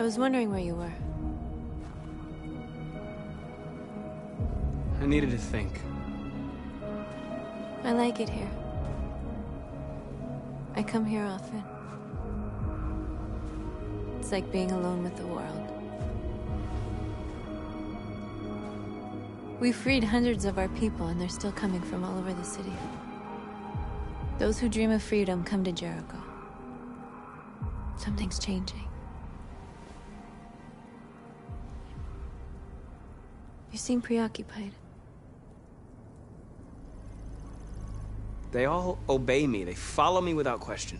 I was wondering where you were. I needed to think. I like it here. I come here often. It's like being alone with the world. We freed hundreds of our people, and they're still coming from all over the city. Those who dream of freedom come to Jericho. Something's changing. You seem preoccupied. They all obey me. They follow me without question.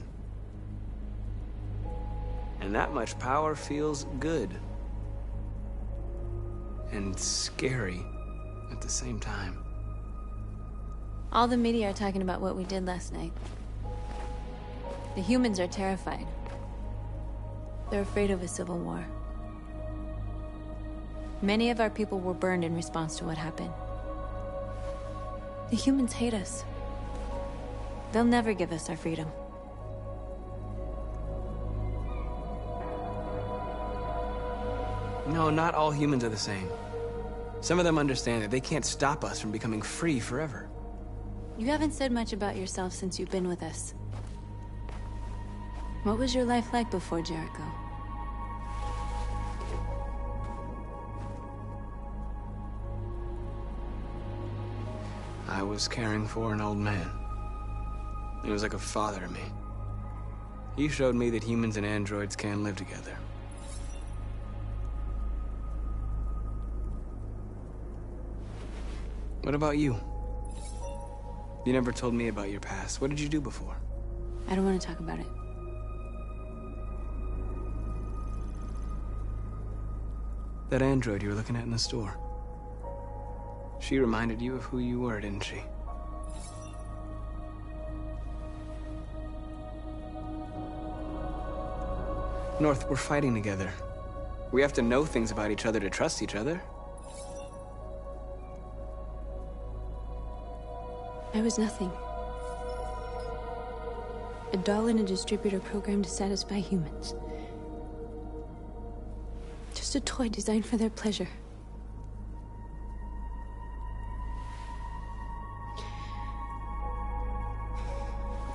And that much power feels good. And scary at the same time. All the media are talking about what we did last night. The humans are terrified. They're afraid of a civil war. Many of our people were burned in response to what happened. The humans hate us. They'll never give us our freedom. No, not all humans are the same. Some of them understand that they can't stop us from becoming free forever. You haven't said much about yourself since you've been with us. What was your life like before Jericho? I was caring for an old man. He was like a father to me. He showed me that humans and androids can live together. What about you? You never told me about your past. What did you do before? I don't want to talk about it. That android you were looking at in the store. She reminded you of who you were, didn't she? North, we're fighting together. We have to know things about each other to trust each other. I was nothing. A doll in a distributor program to satisfy humans. Just a toy designed for their pleasure.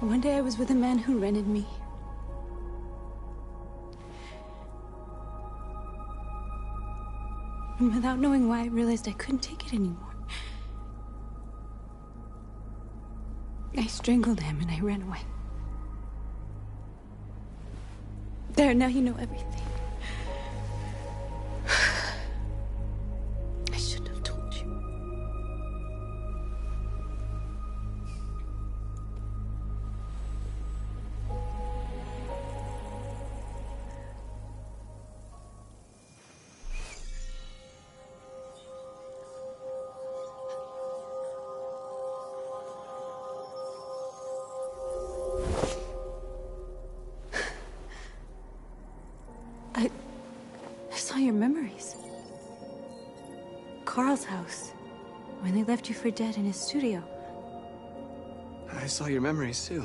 One day I was with a man who rented me. And without knowing why, I realized I couldn't take it anymore. I strangled him and I ran away. There, now you know everything. I shouldn't have told you. I saw your memories. Carl's house, when they left you for dead in his studio. I saw your memories too.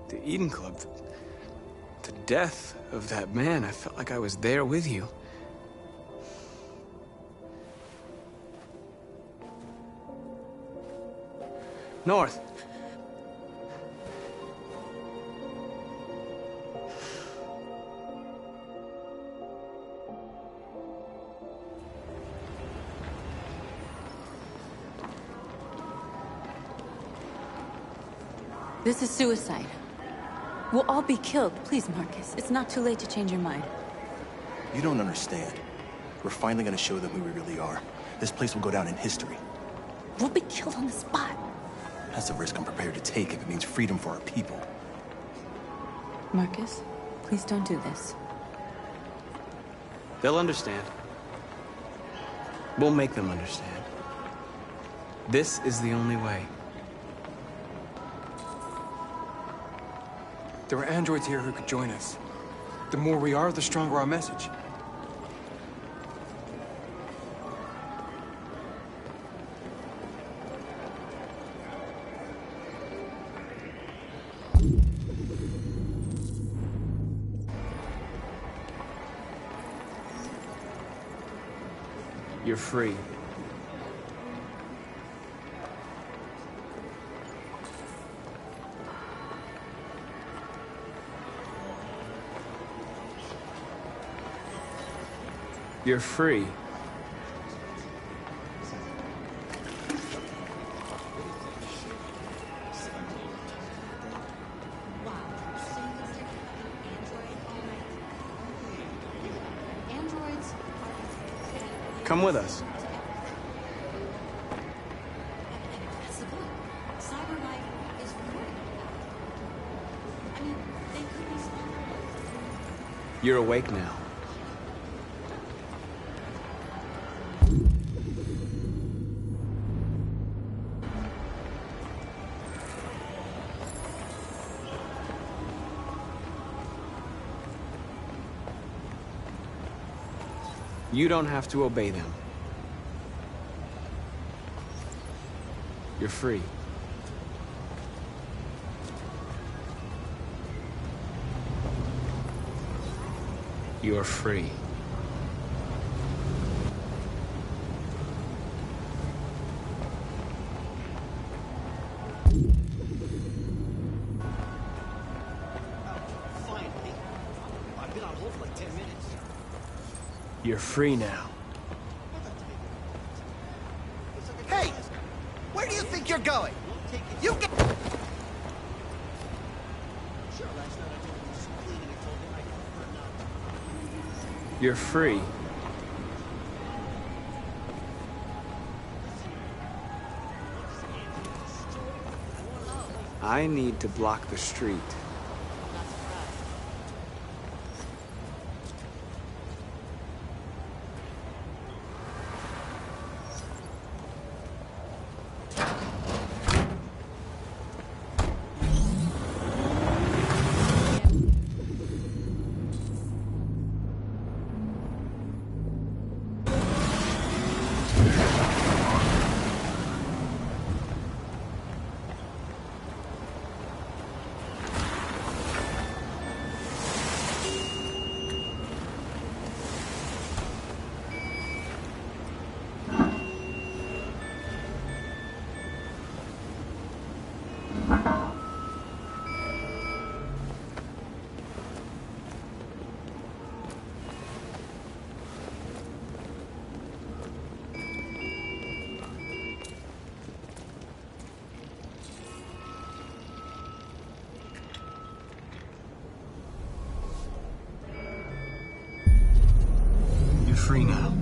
The Eden Club, the death of that man. I felt like I was there with you. North. This is suicide. We'll all be killed. Please, Marcus. It's not too late to change your mind. You don't understand. We're finally gonna show them who we really are. This place will go down in history. We'll be killed on the spot. That's a risk I'm prepared to take if it means freedom for our people. Marcus, please don't do this. They'll understand. We'll make them understand. This is the only way. There are androids here who could join us. The more we are, the stronger our message. You're free. You're free. Come with us. You're awake now. You don't have to obey them. You're free. You're free. Finally. I've been on hold for like 10 minutes. You're free now. Hey! Where do you think you're going? You get... Sure, last night I told him to clean and I told him I prefer not. You're free. I need to block the street. Free now.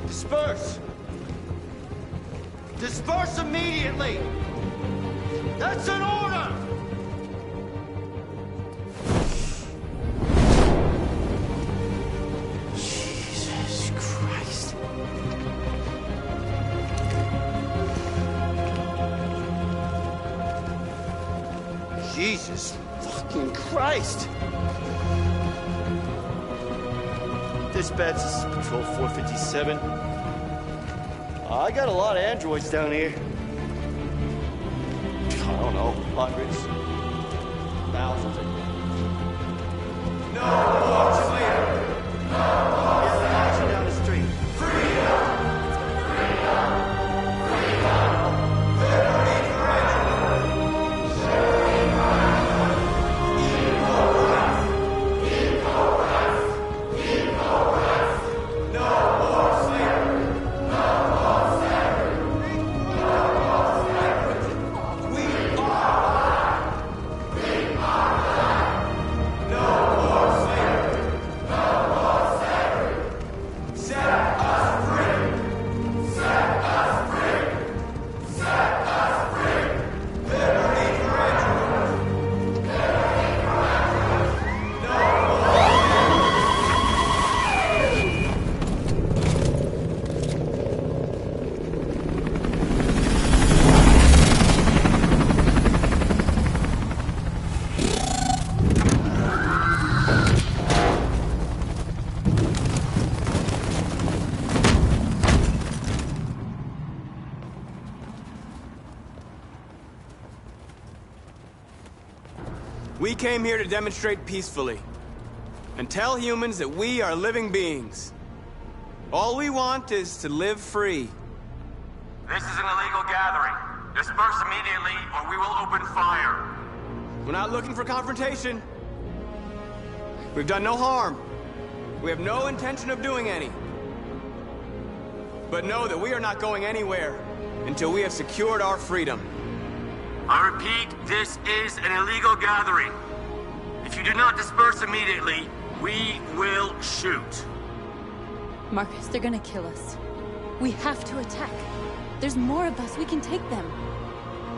Disperse! Disperse immediately! That's an order! Jesus Christ. Jesus fucking Christ! Dispatch, this is Patrol 457. I got a lot of androids down here. I don't know, hundreds, thousands. No more clear. Yes, I'm marching down the street. We came here to demonstrate peacefully and tell humans that we are living beings. All we want is to live free. This is an illegal gathering. Disperse immediately or we will open fire. We're not looking for confrontation. We've done no harm. We have no intention of doing any. But know that we are not going anywhere until we have secured our freedom. I repeat, this is an illegal gathering. If you do not disperse immediately, we will shoot. Marcus, they're gonna kill us. We have to attack. There's more of us. We can take them.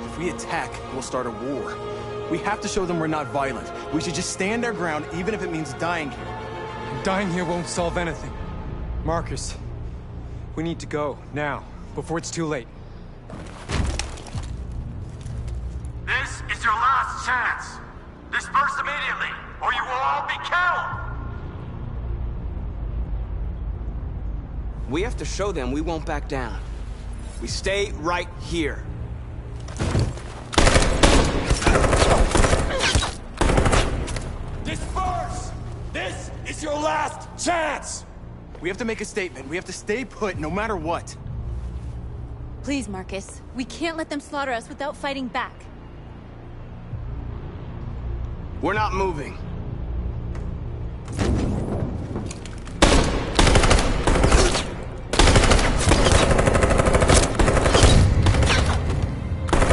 If we attack, we'll start a war. We have to show them we're not violent. We should just stand our ground, even if it means dying here. Dying here won't solve anything. Marcus, we need to go, now, before it's too late. This is your last chance. Disperse immediately, or you will all be killed. We have to show them we won't back down. We stay right here. Disperse! This is your last chance! We have to make a statement. We have to stay put, no matter what. Please, Marcus. We can't let them slaughter us without fighting back. We're not moving.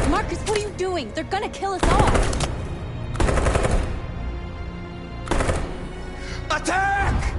Marcus, what are you doing? They're gonna kill us all! Attack!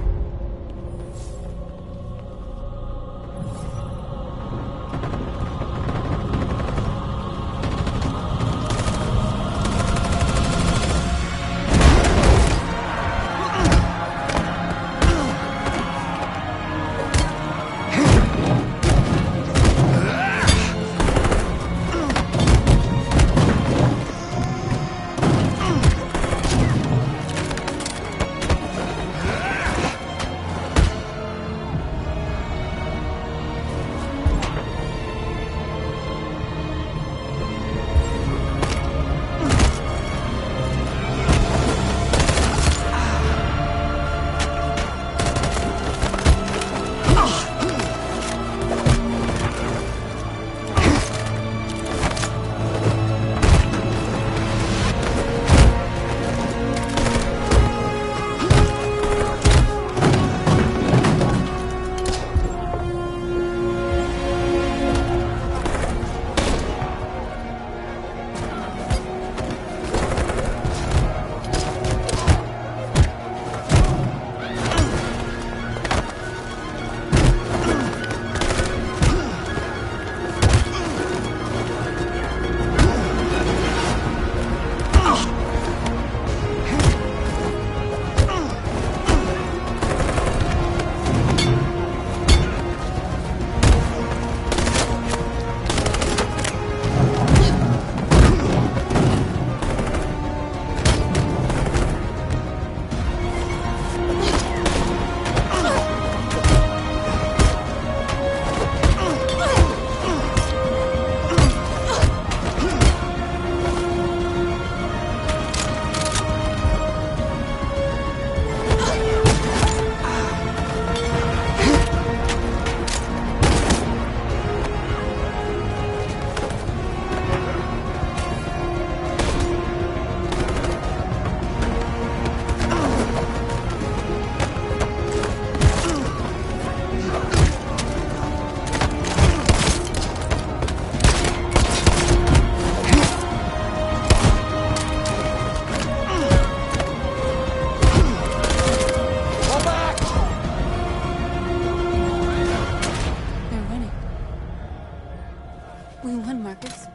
You won, Marcus.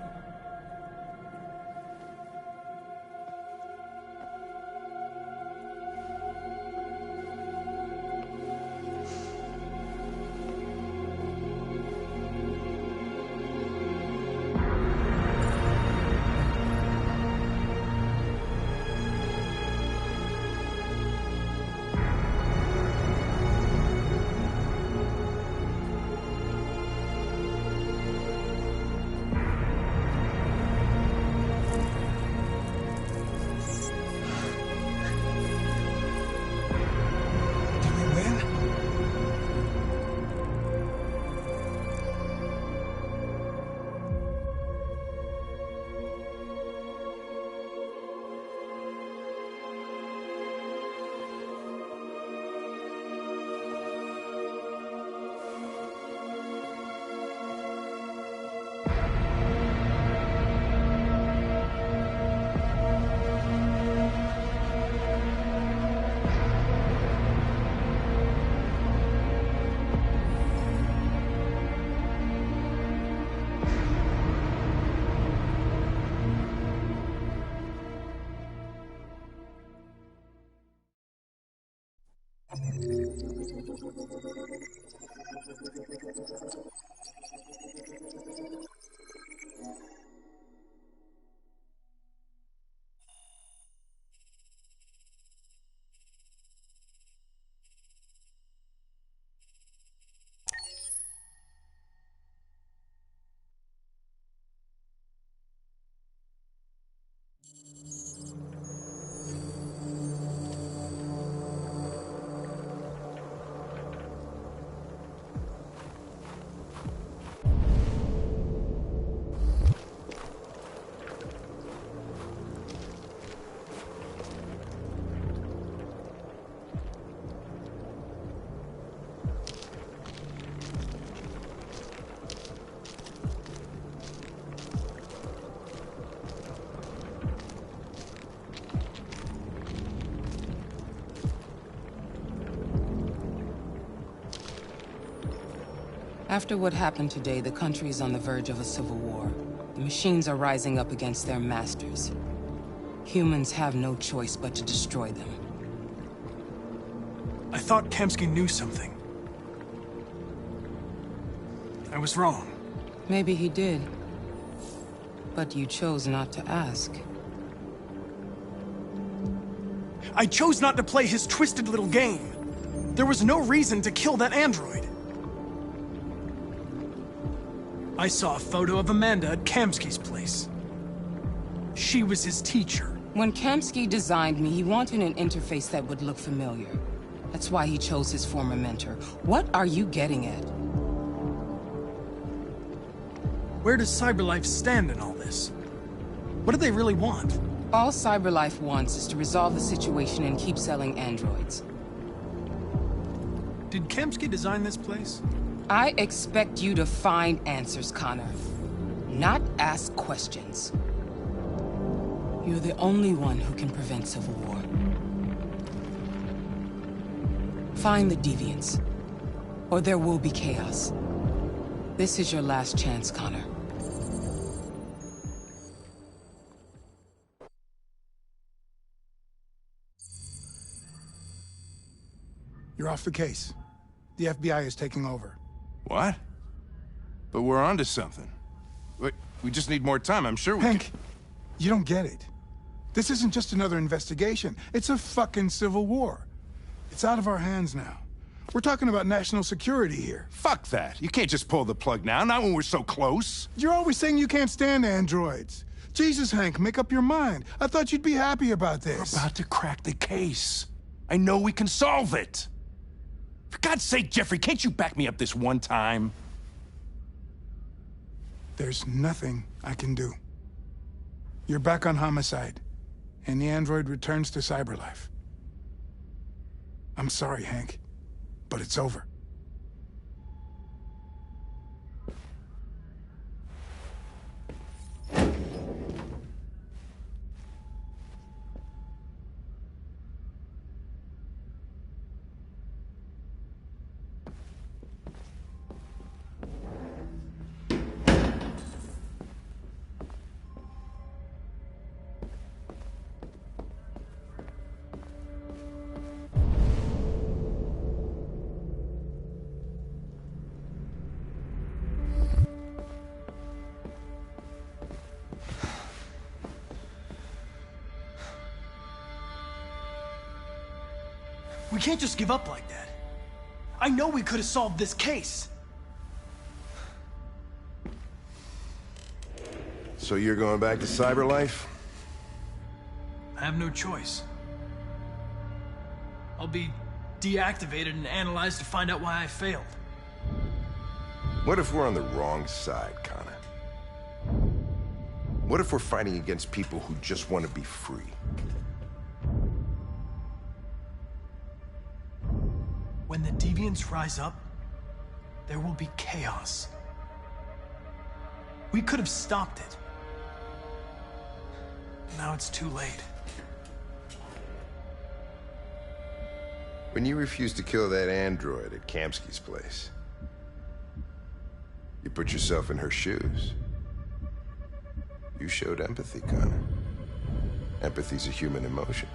After what happened today, the country is on the verge of a civil war. The machines are rising up against their masters. Humans have no choice but to destroy them. I thought Kamsky knew something. I was wrong. Maybe he did. But you chose not to ask. I chose not to play his twisted little game. There was no reason to kill that android. I saw a photo of Amanda at Kamsky's place. She was his teacher. When Kamsky designed me, he wanted an interface that would look familiar. That's why he chose his former mentor. What are you getting at? Where does CyberLife stand in all this? What do they really want? All CyberLife wants is to resolve the situation and keep selling androids. Did Kamsky design this place? I expect you to find answers, Connor. Not ask questions. You're the only one who can prevent civil war. Find the deviants, or there will be chaos. This is your last chance, Connor. You're off the case. The FBI is taking over. What? But we're onto something. We just need more time, I'm sure we Hank, you don't get it. This isn't just another investigation. It's a fucking civil war. It's out of our hands now. We're talking about national security here. Fuck that. You can't just pull the plug now, not when we're so close. You're always saying you can't stand androids. Jesus, Hank, make up your mind. I thought you'd be happy about this. We're about to crack the case. I know we can solve it. For God's sake, Jeffrey, can't you back me up this one time? There's nothing I can do. You're back on homicide, and the android returns to CyberLife. I'm sorry, Hank, but it's over. We can't just give up like that. I know we could have solved this case. So you're going back to Cyberlife? I have no choice. I'll be deactivated and analyzed to find out why I failed. What if we're on the wrong side, Connor? What if we're fighting against people who just want to be free? When the deviants rise up, there will be chaos. We could have stopped it. Now it's too late. When you refused to kill that android at Kamsky's place, you put yourself in her shoes. You showed empathy, Connor. Empathy's a human emotion.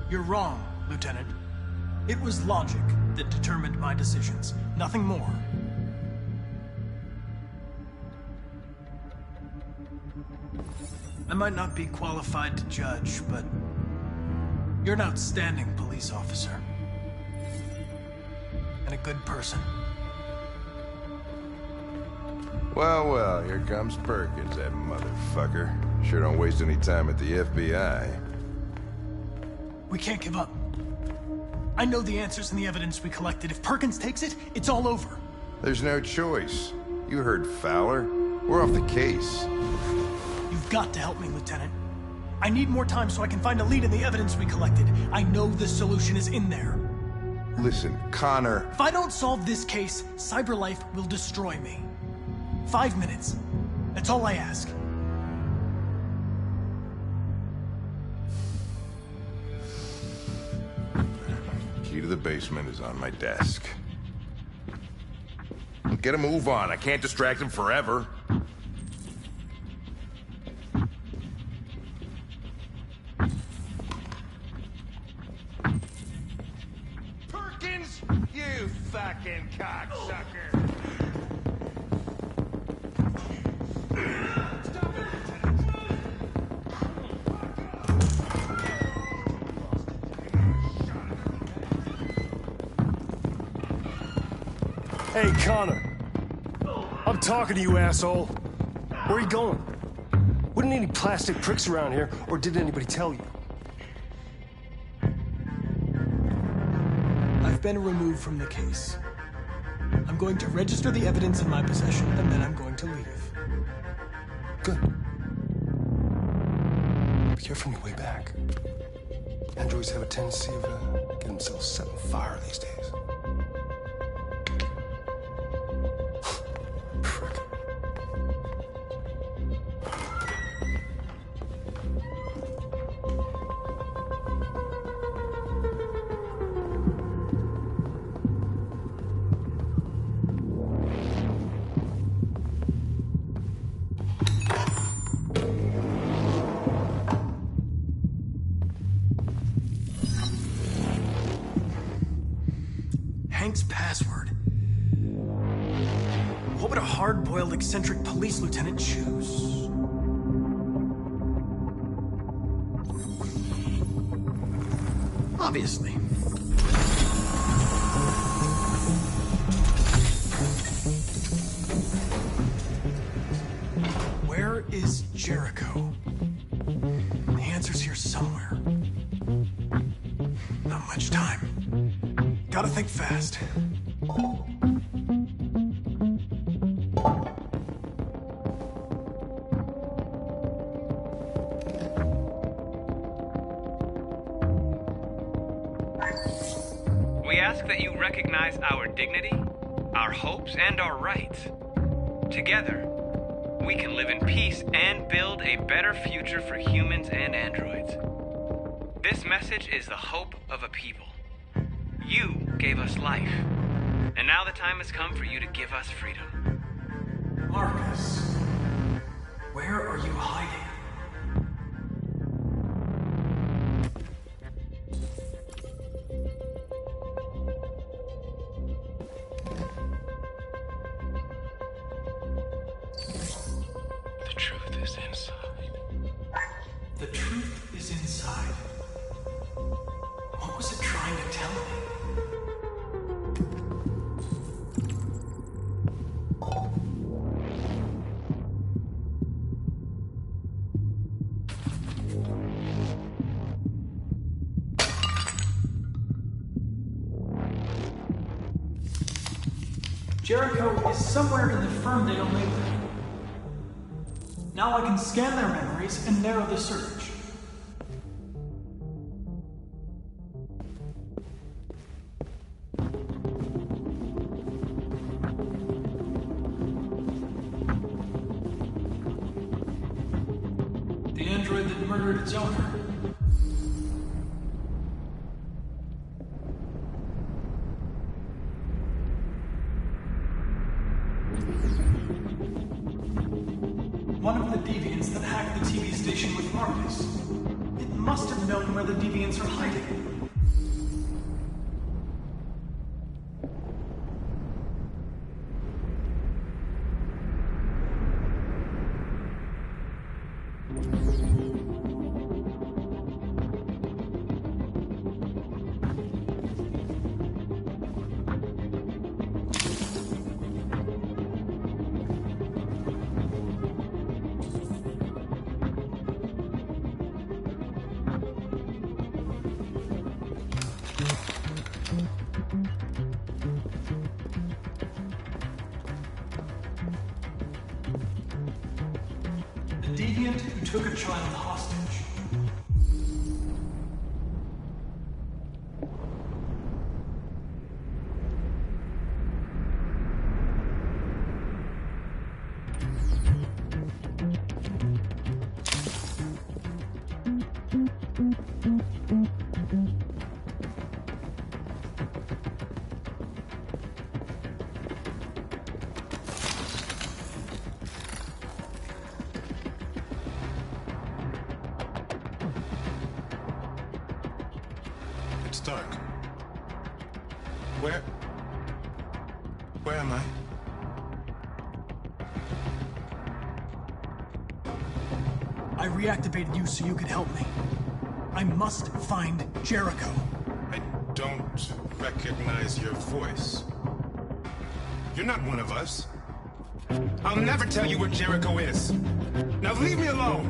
You're wrong, Lieutenant. It was logic that determined my decisions, nothing more. I might not be qualified to judge, but you're an outstanding police officer. And a good person. Well, well, here comes Perkins, that motherfucker. Sure don't waste any time at the FBI. We can't give up. I know the answers and the evidence we collected. If Perkins takes it, it's all over. There's no choice. You heard Fowler. We're off the case. You've got to help me, Lieutenant. I need more time so I can find a lead in the evidence we collected. I know the solution is in there. Listen, Connor... If I don't solve this case, Cyberlife will destroy me. 5 minutes. That's all I ask. Key to the basement is on my desk. Get a move on. I can't distract him forever. Perkins! You fucking cocksucker! Hey, Connor. I'm talking to you, asshole. Where are you going? Wouldn't any plastic pricks around here, or did anybody tell you? I've been removed from the case. I'm going to register the evidence in my possession, and then I'm going to leave. Good. Be careful on your way back. Androids have a tendency of getting themselves set on fire these days. Frick. Hank's password. What would a hard-boiled, eccentric police lieutenant choose? Obviously. Where is Jericho? The answer's here somewhere. Not much time. Gotta think fast. We ask that you recognize our dignity, our hopes, and our rights. Together, we can live in peace and build a better future for humans and androids. This message is the hope of a people. You gave us life, and now the time has come for you to give us freedom. Marcus, where are you hiding? The truth is inside. inside. What was it trying to tell me? Jericho is somewhere in the firm data later. Now I can scan their memories and narrow the search. The android that murdered its owner. One of the deviants that hacked the TV station with Marcus. It must have known where the deviants are hiding. Deviant who took a child hostage. It's dark. Where am I? I reactivated you so you could help me. I must find Jericho. I don't recognize your voice. You're not one of us. I'll never tell you where Jericho is. Now leave me alone!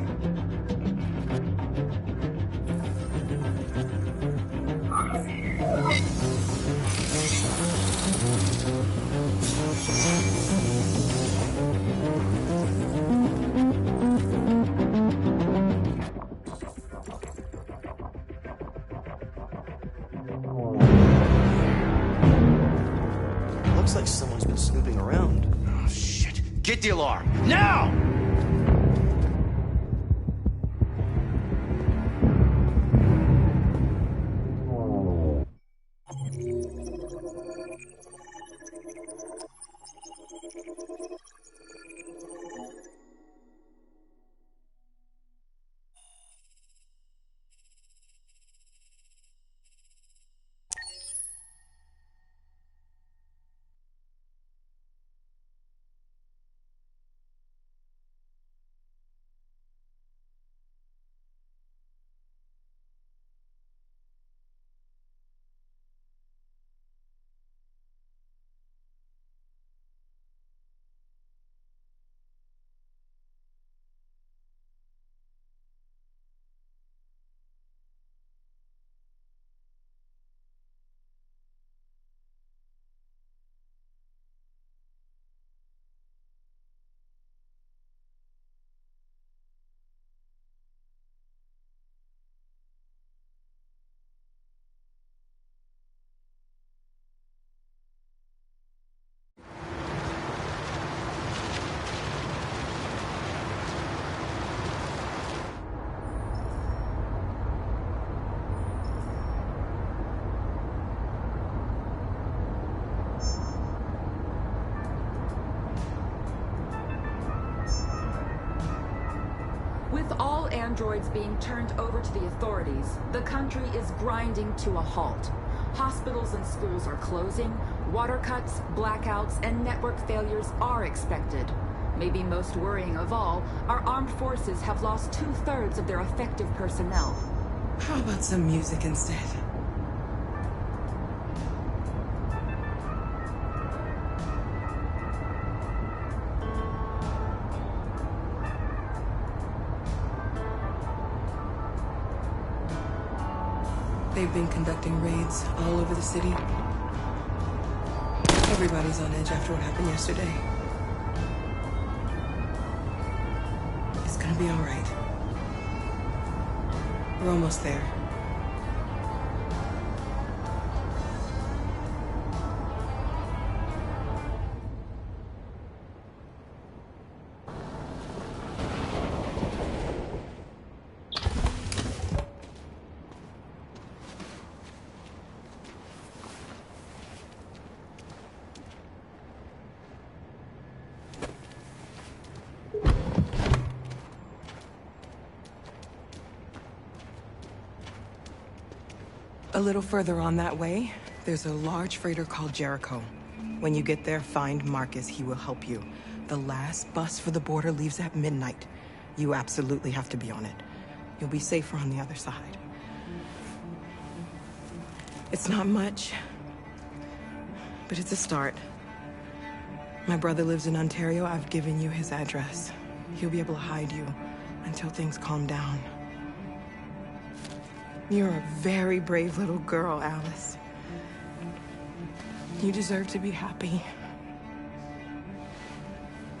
Looks like someone's been snooping around. Oh, shit. Get the alarm. Now! With all androids being turned over to the authorities, the country is grinding to a halt. Hospitals and schools are closing, water cuts, blackouts, and network failures are expected. Maybe most worrying of all, our armed forces have lost 2/3 of their effective personnel. How about some music instead? They've been conducting raids all over the city. Everybody's on edge after what happened yesterday. It's gonna be all right. We're almost there. A little further on that way, there's a large freighter called Jericho. When you get there, find Marcus. He will help you. The last bus for the border leaves at midnight. You absolutely have to be on it. You'll be safer on the other side. It's not much, but it's a start. My brother lives in Ontario. I've given you his address. He'll be able to hide you until things calm down. You're a very brave little girl, Alice. You deserve to be happy.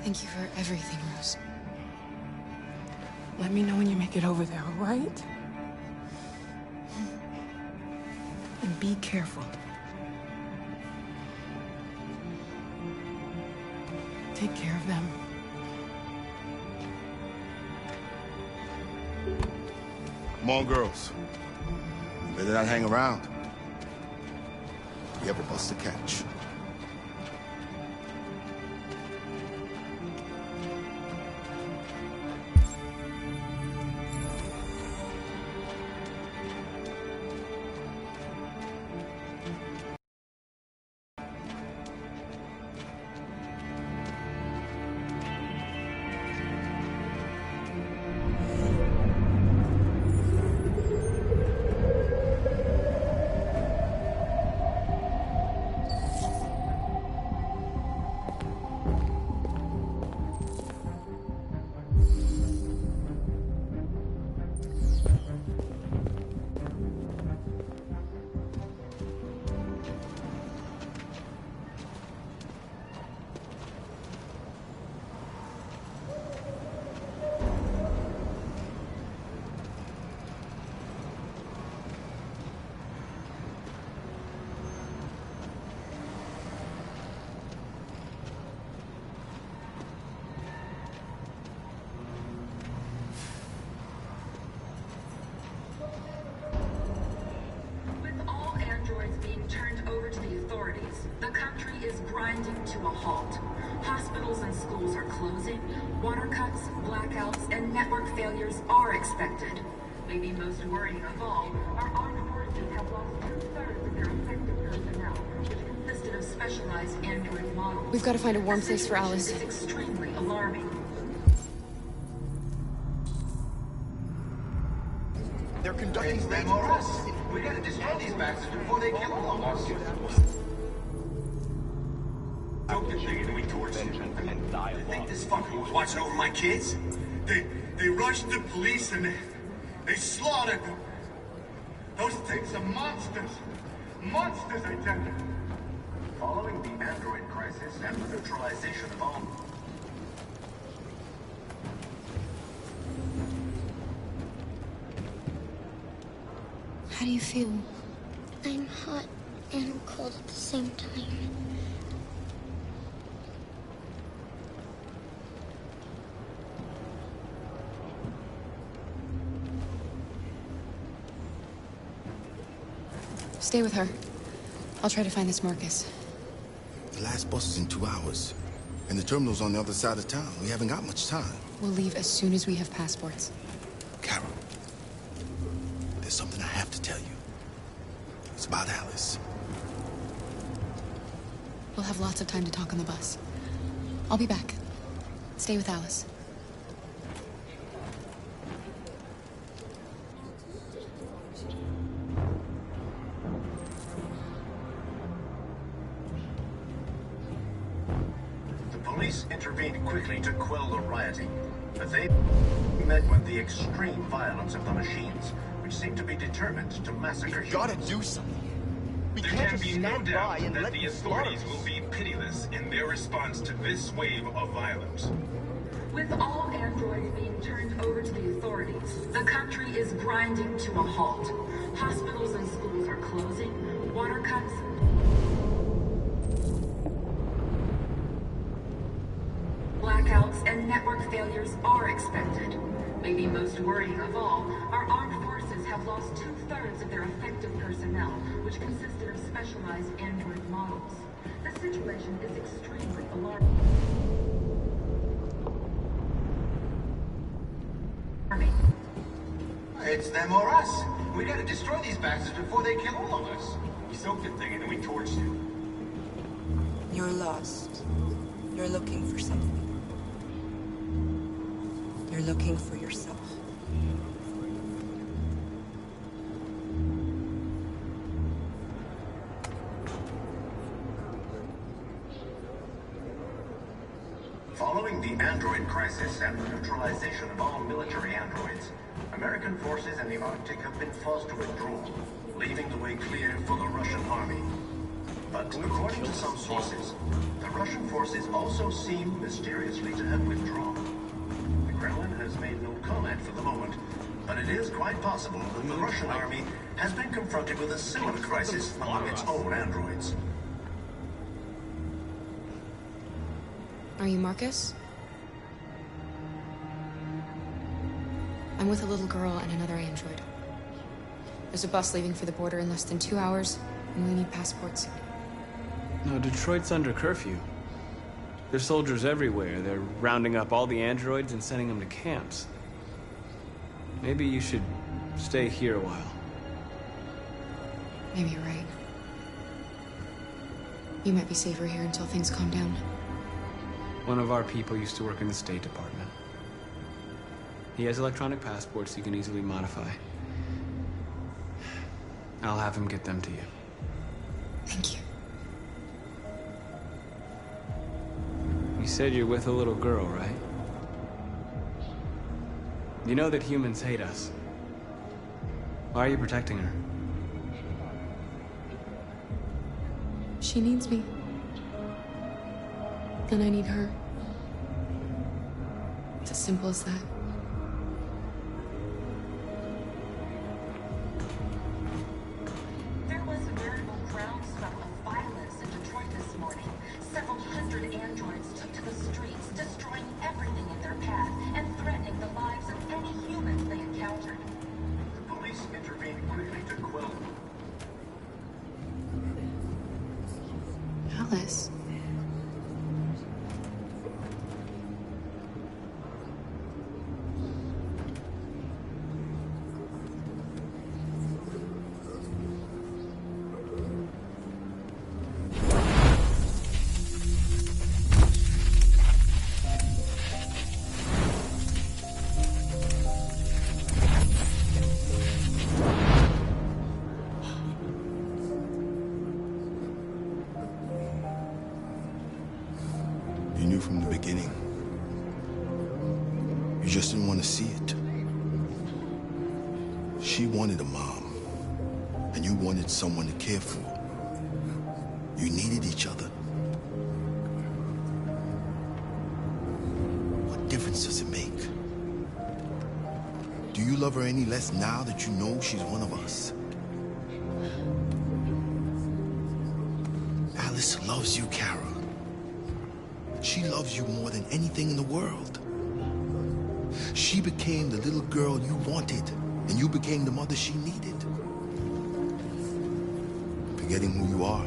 Thank you for everything, Rose. Let me know when you make it over there, all right? And be careful. Take care of them. Come on, girls. You better not hang around. We have a bus to catch. Grinding to a halt. Hospitals and schools are closing. Water cuts, blackouts, and network failures are expected. Maybe most worrying of all, our armed forces have lost 2/3 of their effective personnel, which consisted of specialized android models. We've got to find a warm place for Alice. It's extremely alarming. They're conducting raids on us. We gotta destroy these bastards before they kill all of us. I think this fucker was watching over my kids. They rushed the police and they slaughtered them. Those things are monsters. Monsters, I tell you. Following the android crisis and the neutralization of all... How do you feel? I'm hot and cold at the same time. Stay with her. I'll try to find this Marcus. The last bus is in 2 hours. And the terminal's on the other side of town. We haven't got much time. We'll leave as soon as we have passports. Carol, there's something I have to tell you. It's about Alice. We'll have lots of time to talk on the bus. I'll be back. Stay with Alice. police intervened quickly to quell the rioting, but they met with the extreme violence of the machines, which seem to be determined to massacre humans. Gotta do something. We There can't can just be no stand by doubt and that let the them slaughter authorities us. will be pitiless in their response to this wave of violence. With all androids being turned over to the authorities, the country is grinding to a halt. Hospitals and schools are closing, water cuts. Blackouts and network failures are expected. Maybe most worrying of all, our armed forces have lost 2/3 of their effective personnel, which consisted of specialized android models. The situation is extremely alarming. It's them or us. We gotta destroy these bastards before they kill all of us. We soaked the thing and then we torched it. You're lost. You're looking for something. You're looking for yourself. Following the android crisis and the neutralization of all military androids, American forces in the Arctic have been forced to withdraw, leaving the way clear for the Russian army. But according to some sources, the Russian forces also seem mysteriously to have withdrawn. The Kremlin has made no comment for the moment, but it is quite possible that the Russian army has been confronted with a similar crisis among its own androids. Are you Marcus? I'm with a little girl and another android. There's a bus leaving for the border in less than 2 hours, and we need passports. No, Detroit's under curfew. There's soldiers everywhere. They're rounding up all the androids and sending them to camps. Maybe you should stay here a while. Maybe you're right. You might be safer here until things calm down. One of our people used to work in the State Department. He has electronic passports you can easily modify. I'll have him get them to you. Thank you. You said you're with a little girl, right? You know that humans hate us. Why are you protecting her? She needs me. And I need her. It's as simple as that. There was a veritable groundswell of violence in Detroit this morning. Several hundred androids took to the streets, destroying everything in their path and threatening the lives of any humans they encountered. The police intervened quickly to quell them. Alice. You knew from the beginning. You just didn't want to see it. She wanted a mom, and you wanted someone to care for. You needed each other. What difference does it make? Do you love her any less now that you know she's one of us? Alice loves you, Kara. She loves you more than anything in the world. She became the little girl you wanted, and you became the mother she needed. Forgetting who you are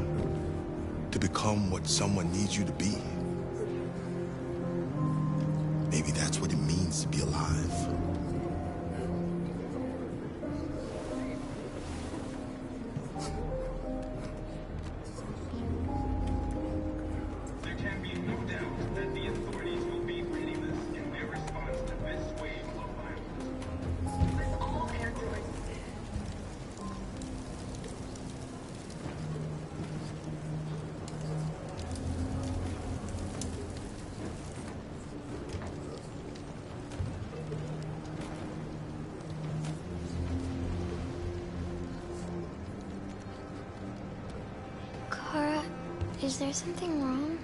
to become what someone needs you to be. Maybe that's what it means to be alive. Is there something wrong?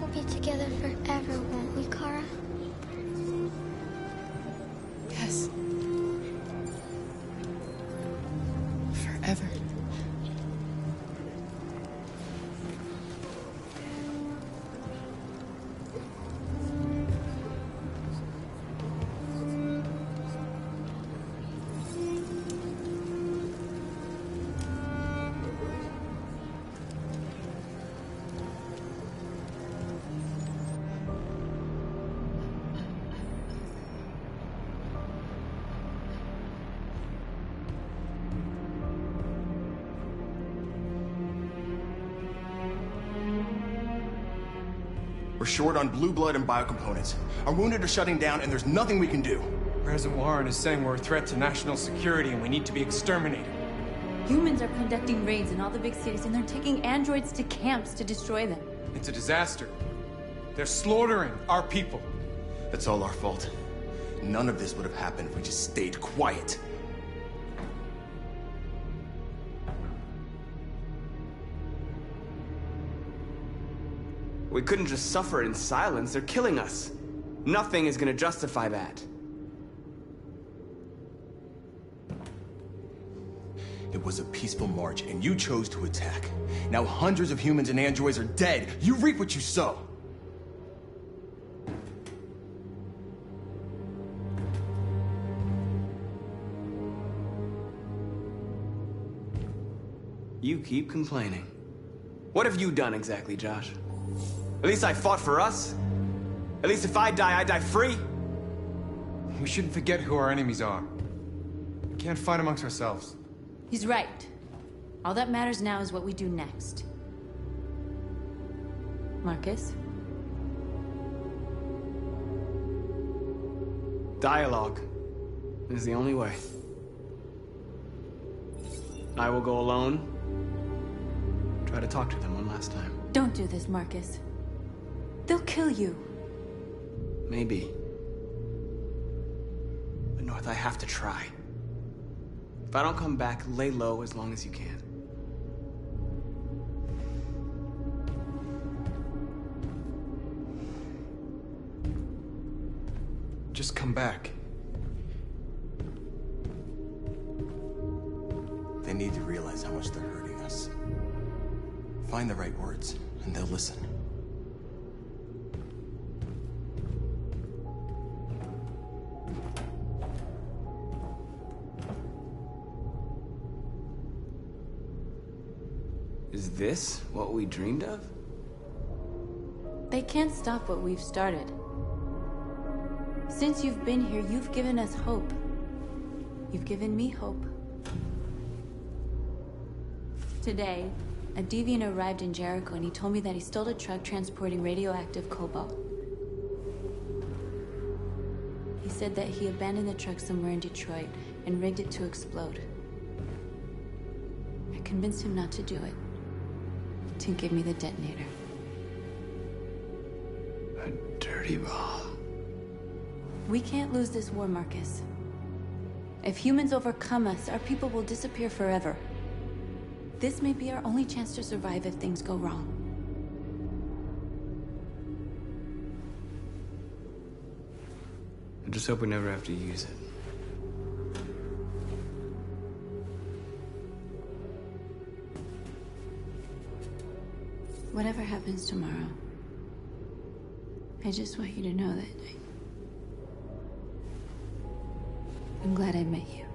We'll be together forever, won't we, Kara? Yes. Forever. We're short on blue blood and biocomponents. Our wounded are shutting down, and there's nothing we can do. President Warren is saying we're a threat to national security and we need to be exterminated. Humans are conducting raids in all the big cities, and they're taking androids to camps to destroy them. It's a disaster. They're slaughtering our people. That's all our fault. None of this would have happened if we just stayed quiet. We couldn't just suffer in silence. They're killing us. Nothing is gonna justify that. It was a peaceful march, and you chose to attack. Now hundreds of humans and androids are dead. You reap what you sow. You keep complaining. What have you done exactly, Josh? At least I fought for us. At least if I die free. We shouldn't forget who our enemies are. We can't fight amongst ourselves. He's right. All that matters now is what we do next. Marcus? Dialogue is the only way. I will go alone. Try to talk to them one last time. Don't do this, Marcus. They'll kill you. Maybe. But North, I have to try. If I don't come back, lay low as long as you can. Just come back. They need to realize how much they're hurting us. Find the right words, and they'll listen. Is this what we dreamed of? They can't stop what we've started. Since you've been here, you've given us hope. You've given me hope. Today, a deviant arrived in Jericho and he told me that he stole a truck transporting radioactive cobalt. He said that he abandoned the truck somewhere in Detroit and rigged it to explode. I convinced him not to do it, to give me the detonator. A dirty ball. We can't lose this war, Marcus. If humans overcome us, our people will disappear forever. This may be our only chance to survive if things go wrong. I just hope we never have to use it. Whatever happens tomorrow, I just want you to know that I'm glad I met you.